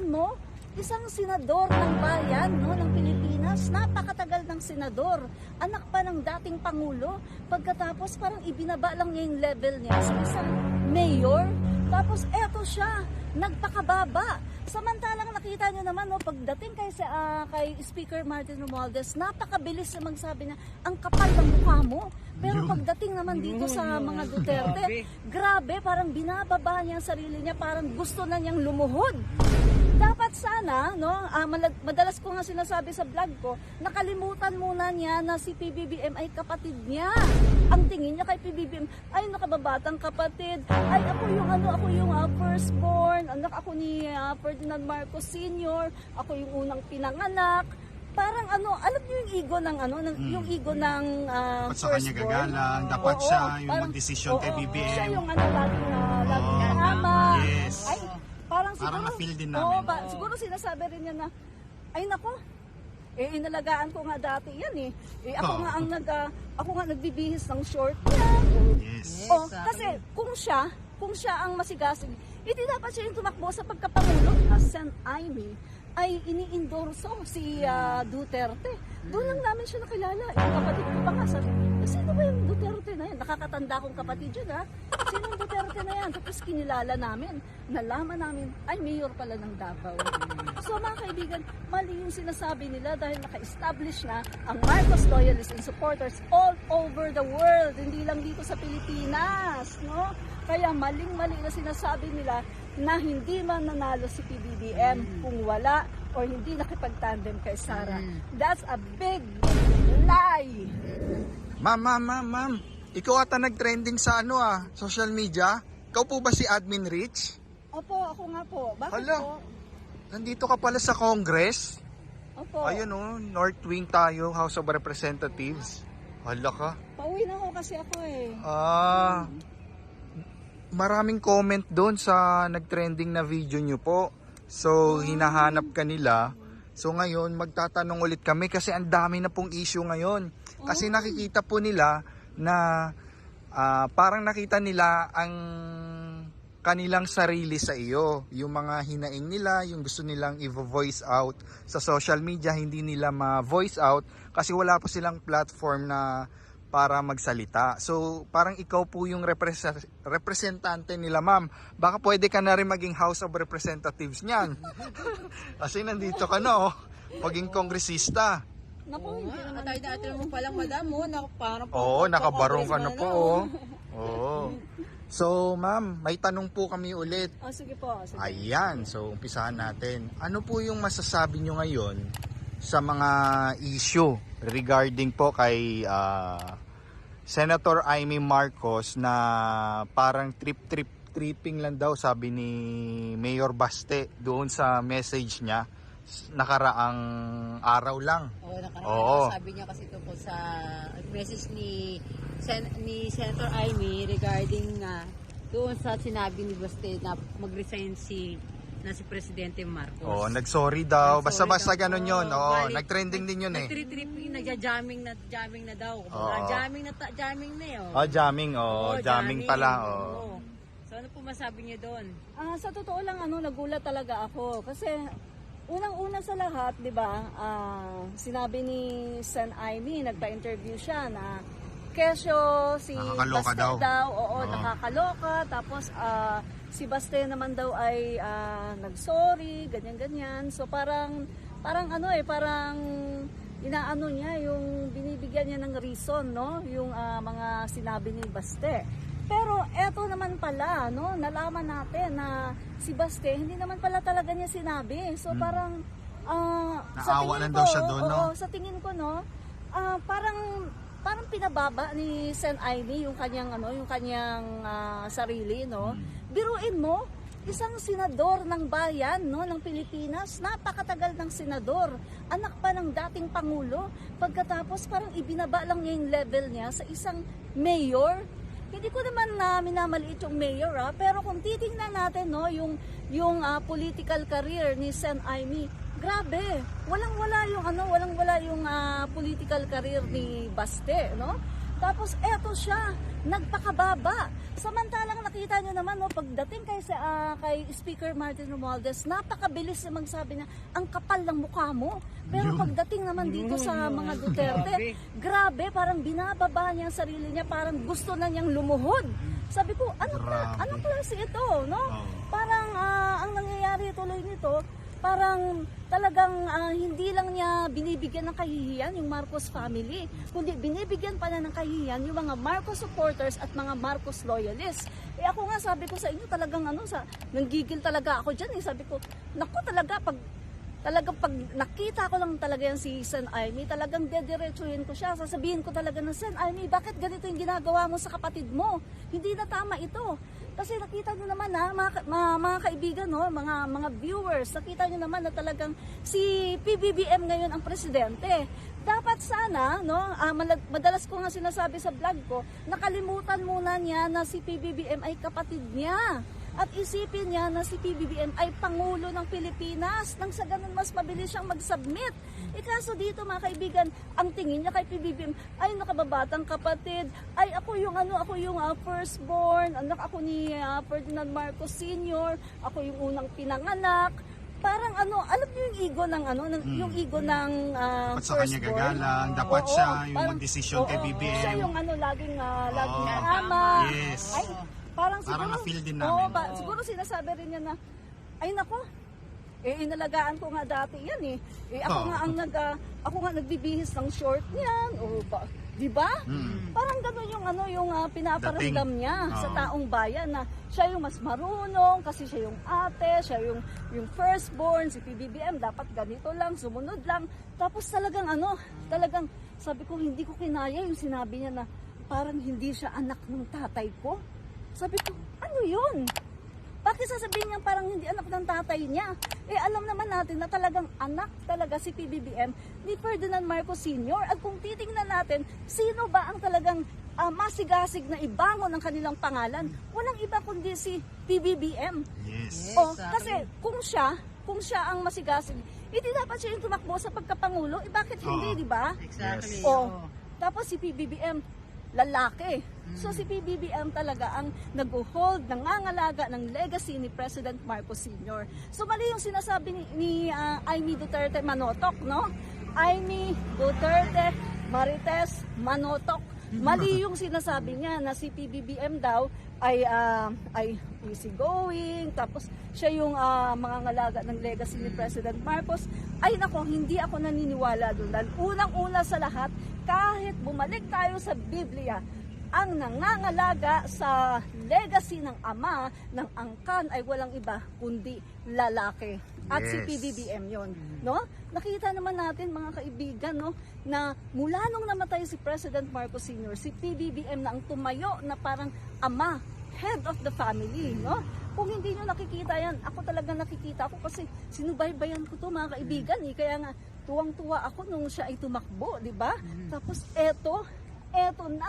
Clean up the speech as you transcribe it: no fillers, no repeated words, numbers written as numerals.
Biruin mo, isang senador ng bayan, no, ng Pilipinas, napakatagal ng senador, anak pa ng dating Pangulo, pagkatapos parang ibinaba lang niya yung level niya sa isang mayor, tapos eto siya, nagpakababa. Samantalang nakita niyo naman, no, pagdating kay Speaker Martin Romualdez, napakabilis na magsabi na, ang kapal ng mukha mo. Pero pagdating naman dito sa mga Duterte, grabe, parang binababa niya ang sarili niya, parang gusto na niyang lumuhod. Dapat sana, no, madalas ko nga sinasabi sa vlog ko, nakalimutan muna niya na si PBBM ay kapatid niya. Ang tingin niya kay PBBM, ay nakababatang kapatid, ay ako yung firstborn, anak ako ni Ferdinand Marcos Sr., ako yung unang pinanganak. Parang alam niyo yung ego ng yung ego ng Dapat sa kanya gagalang, dapat siya yung mag-desisyon kay BBM. Siya yung laging tama. Yes. Ay, parang Parang siguro, na-feel din namin. siguro sinasabi rin niya na, ay nako, inalagaan ko nga dati yan ako nga nagbibihis ng short yan. Yes. Kasi kung siya ang masigasig, hindi dapat siya yung tumakbo sa pagkapangulo. Sen. Aimee ay ini-endorso si Duterte. Doon lang namin siya nakilala. Yung kapatid ko pa nga sabi, sino ba yung Duterte na yan? Nakakatanda kong kapatid yun, ha? Sino yung Duterte na yan? Tapos kinilala namin. Nalaman namin, ay mayor pala ng Davao. So mga kaibigan, mali yung sinasabi nila dahil naka-establish na ang Marcos loyalists and supporters all over the world. Hindi lang dito sa Pilipinas, no? Kaya maling-mali na sinasabi nila na hindi man nanalo si PBBM kung wala o hindi nakipag-tandem kay Sara. That's a big lie. Ma'am. Ikaw ata nag-trending sa social media? Ikaw po ba si Admin Rich? Opo, ako nga po. Bakit Hala. po? Nandito ka pala sa Congress? Opo. Ayun North Wing tayo, House of Representatives. Hala ka. Pauwi na ako kasi ako Maraming comment doon sa nag-trending na video nyo po. So, hinahanap ka nila. So, ngayon, magtatanong ulit kami kasi ang dami na pong issue ngayon. Kasi nakikita po nila na parang nakita nila ang kanilang sarili sa iyo. Yung mga hinaing nila, yung gusto nilang i-voice out sa social media, hindi nila ma-voice out kasi wala pa silang platform na para magsalita. So, parang ikaw po yung representante nila, ma'am. Baka pwede ka na rin maging House of Representatives niyan. Kasi nandito ka na, maging kongresista. Naku, hindi naman Atay mo palang madam mo. Oo, nakabarong ka na po. Oo. So, ma'am, may tanong po kami ulit. sige po. Sige. Ayan, so umpisahan natin. Ano po yung masasabi nyo ngayon sa mga issue regarding po kay Senator Aimee Marcos na parang tripping lang daw sabi ni Mayor Baste doon sa message niya nakaraang araw lang. Oo. Sabi niya kasi tungkol sa message ni Senator Aimee regarding doon sa sinabi ni Baste na mag-resign si Presidente Marcos. Nag-sorry daw. Basta-basta daw. ganun yun. Nag-trending din yun Nag-tripping, nagja-jamming na daw. Jamming na yun. Jamming. Jamming pala. So ano po masabi niyo doon? Sa totoo lang, nagulat talaga ako. Kasi unang-una sa lahat, di ba, sinabi ni Sen. Aimee, nagpa-interview siya na kesyo si Nakakaloka Baste daw. Nakakaloka. Tapos si Baste naman daw ay nag-sorry, ganyan-ganyan. So parang parang inaano niya, yung binibigyan niya ng reason, no? Yung mga sinabi ni Baste. Pero eto naman pala, no? Nalaman natin na si Baste, hindi naman pala talaga niya sinabi. So parang naawa lang daw siya doon, no? Sa tingin ko, no? Parang pinababa ni Sen. Aimee yung kanyang sarili, no? Biruin mo, isang senador ng bayan, no, ng Pilipinas, napakatagal ng senador, anak pa ng dating Pangulo, pagkatapos parang ibinaba lang niya yung level niya sa isang mayor. Hindi ko naman minamaliit yung mayor, pero kung titingnan natin, no, yung political career ni Sen. Aimee, grabe, walang-wala yung political career ni Baste, no? Tapos eto siya, nagpakababa. Samantalang nakita nyo naman, no, pagdating kay Speaker Martin Romualdez, napakabilis na magsabi niya, ang kapal ng mukha mo. Pero pagdating naman dito sa mga Duterte, grabe, parang binababa niya ang sarili niya, parang gusto na niyang lumuhod. Sabi ko, anong klase ito, no? Parang ang nangyayari tuloy nito, parang talagang hindi lang niya binibigyan ng kahihiyan yung Marcos family, kundi binibigyan pa na ng kahihiyan yung mga Marcos supporters at mga Marcos loyalists. Eh ako nga sabi ko sa inyo talagang nanggigil talaga ako dyan. Sabi ko, naku talaga pag nakita ko lang talaga yan si Sen Aimee, talagang dediretsuhin ko siya. Sasabihin ko talaga na, Sen Aimee, bakit ganito yung ginagawa mo sa kapatid mo? Hindi na tama ito. Kasi nakita nyo naman mga kaibigan, no, mga viewers, nakita nyo naman na talagang si PBBM ngayon ang presidente. Dapat sana, no, madalas ko nga sinasabi sa vlog ko, nakalimutan muna niya na si PBBM ay kapatid niya. At isipin niya na si PBBM ay Pangulo ng Pilipinas nang sa ganun mas mabilis siyang mag-submit. Kaso dito mga kaibigan, ang tingin niya kay PBBM ay nakababatang kapatid, ay ako yung firstborn, anak ako ni Ferdinand Marcos Sr., ako yung unang pinanganak. Parang alam niyo yung ego ng yung ego ng Dapat sa kanya gagalang, dapat siya yung mag-desisyon kay BBM. Siya yung laging tama. Yes. Ay, parang siguro, na-feel din namin. siguro sinasabi rin niya na, ay nako, inalagaan ko nga dati yan ako nga nagbibihis ng short niyan, di ba? Parang gano'n yung pinaparamdam niya sa taong bayan na siya yung mas marunong kasi siya yung ate, siya yung firstborn, si PBBM dapat ganito lang, sumunod lang. Tapos talagang sabi ko hindi ko kinaya yung sinabi niya na parang hindi siya anak ng tatay ko. Sabi ko, ano yun? Bakit sasabihin niya parang hindi anak ng tatay niya? Alam naman natin na talagang anak talaga si PBBM ni Ferdinand Marcos Sr. At kung titingnan natin, sino ba ang talagang masigasig na ibangon ng kanilang pangalan? Walang iba kundi si PBBM. Yes. Kasi kung siya ang masigasig, hindi dapat siya yung tumakbo sa pagkapangulo. Bakit hindi, di ba? Exactly. Tapos si PBBM, lalaki. So si PBBM talaga ang nag-hold, nangangalaga ng legacy ni President Marcos Sr. So mali yung sinasabi ni Aimee Duterte Manotok, no? Aimee Duterte Marites Manotok. Mali yung sinasabi niya na si PBBM daw ay easygoing, tapos siya yung mangangalaga ng legacy ni President Marcos. Ay nako, hindi ako naniniwala doon. Dahil unang-una sa lahat, kahit bumalik tayo sa Biblia, ang nangangalaga sa legacy ng ama ng angkan ay walang iba kundi lalaki. At si PBBM yon, no? Nakita naman natin mga kaibigan, no, na mula nung namatay si President Marcos Sr., si PBBM na ang tumayo na parang ama, head of the family, no? Kung hindi nyo nakikita yan, ako talaga nakikita ako kasi sinubaybayan ko to mga kaibigan, kaya nga tuwang-tuwa ako nung siya ay tumakbo, di ba? Tapos eto na